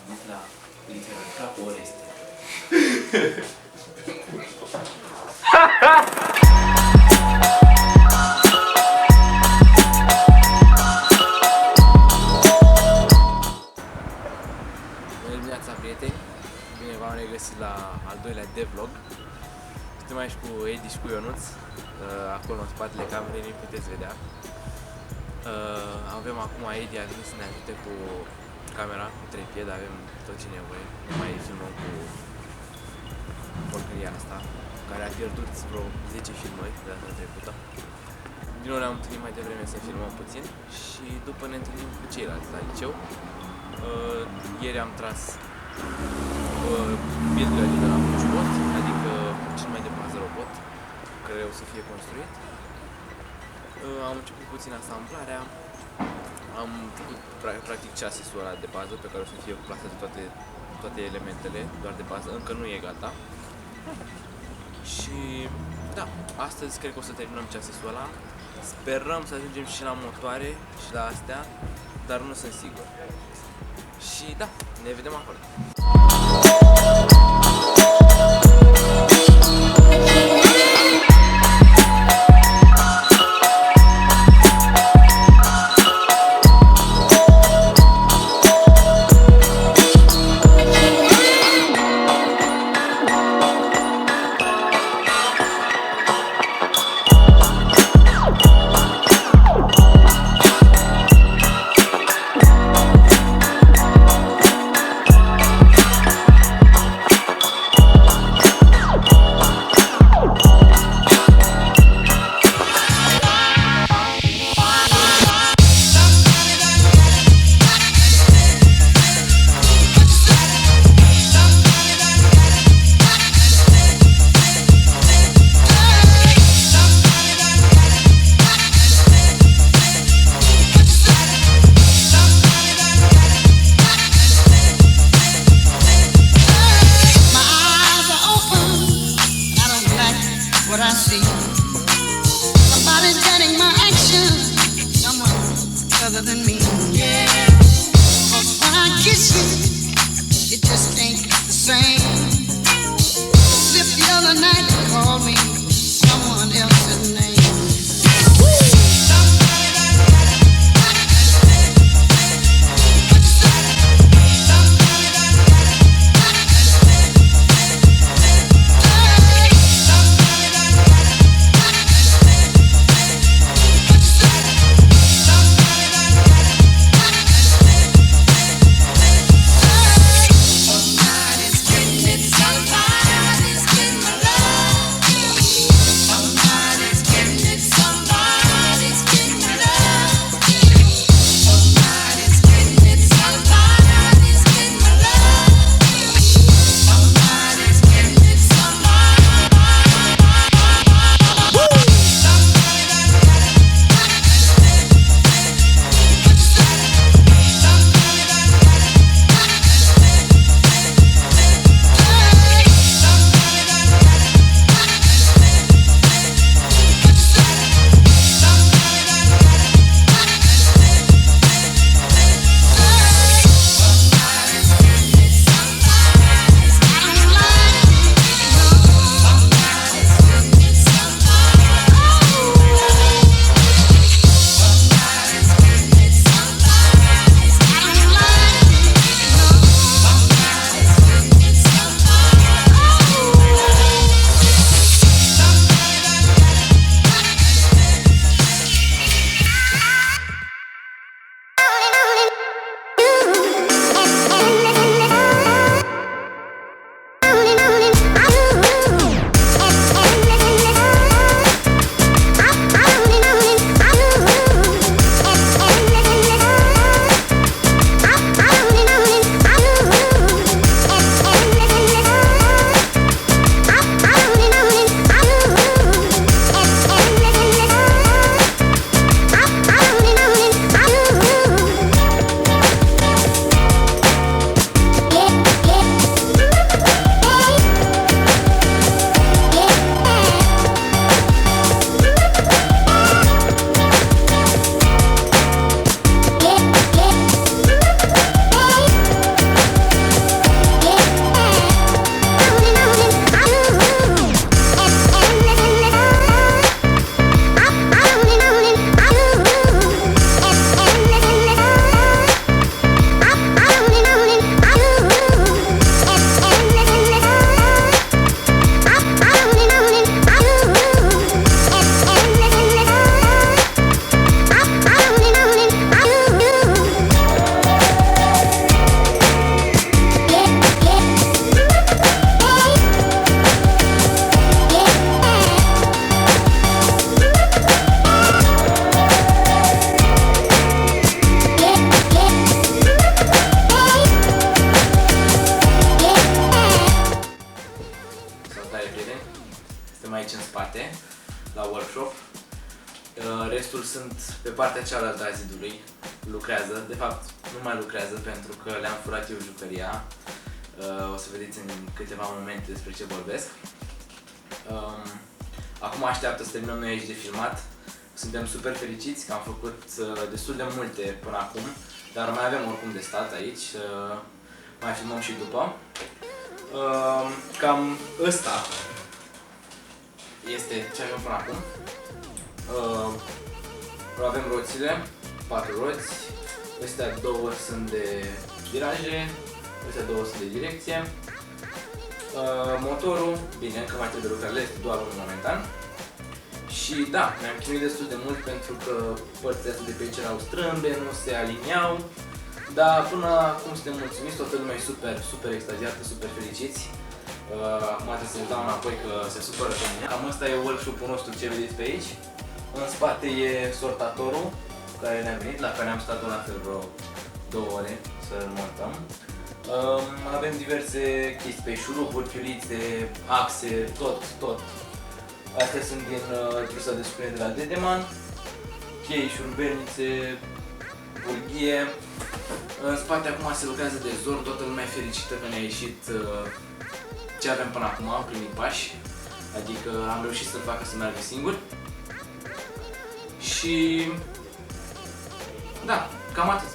venit la literatura cu Oreste. Bună dimineața, prieteni! Bine v-am regăsit la al doilea devlog. Suntem aici cu Edi și cu Ionuț. Acolo în spatele camerei nu puteți vedea. Avem acum Edi a venit să ne ajute cu camera, cu trepid, avem tot ce nevoie. Nu mai filmăm cu porcăria asta, care a pierdut vreo 10 filmări de data trecută. Din nou ne-am întâlnit mai devreme să filmăm puțin și după ne întâlnim cu ceilalți la liceu. Ieri am tras build-ul de la Funcibot, adică cel mai de bază robot care o să fie construit. Am început puțin asamblarea, am făcut practic chassis-ul ăla de bază pe care o să fie plasate toate elementele, doar de bază, încă nu e gata. Și da, astăzi cred că o să terminăm chassis-ul ăla. Sperăm să ajungem și la motoare și la astea, dar nu sunt sigur. Și da, ne vedem acolo. What I see, somebody's getting my action, someone other than me. Yeah, 'cause when I kiss you, it just ain't the same. As if the other night you called me someone else's name. Somebody's getting my love. partea cealaltă a zidului lucrează, de fapt nu mai lucrează pentru că le-am furat eu jucăria. O să vedeți în câteva momente despre ce vorbesc. Acum așteaptă să terminăm noi aici de filmat. Suntem super fericiți că am făcut destul de multe până acum, dar mai avem oricum de stat aici, mai filmăm și după. Cam ăsta este ce avem până acum. Avem roțile, 4 roți, astea 2 sunt de viraje, astea 2 sunt de direcție. Motorul, bine, încă mai trebuie lucrările, este doar unul momentan. Și da, mi-am chinuit destul de mult pentru că părțile astea de pe aici erau strâmbe, nu se aliniau. Dar până acum suntem mulțumiți, toată lumea e super extaziată, super fericiți. Acum trebuie să-mi dau înapoi că se supără pe mine. Cam ăsta e workshop-ul nostru, ce vedeți pe aici. În spate e sortatorul care ne-a venit, la care am stat la fel vreo 2 ore să-l montăm. Avem diverse chestii pe șuruburi, fiorițe, axe, tot. Astea sunt din trusa de scurire de la Dedeman, chei, șurubelnițe, burghie. În spate acum se lucrează de zor, toată lumea e fericită că ne-a ieșit ce avem până acum, în primii pași. Adică am reușit să-l facă să meargă singur. Și da, cam atât.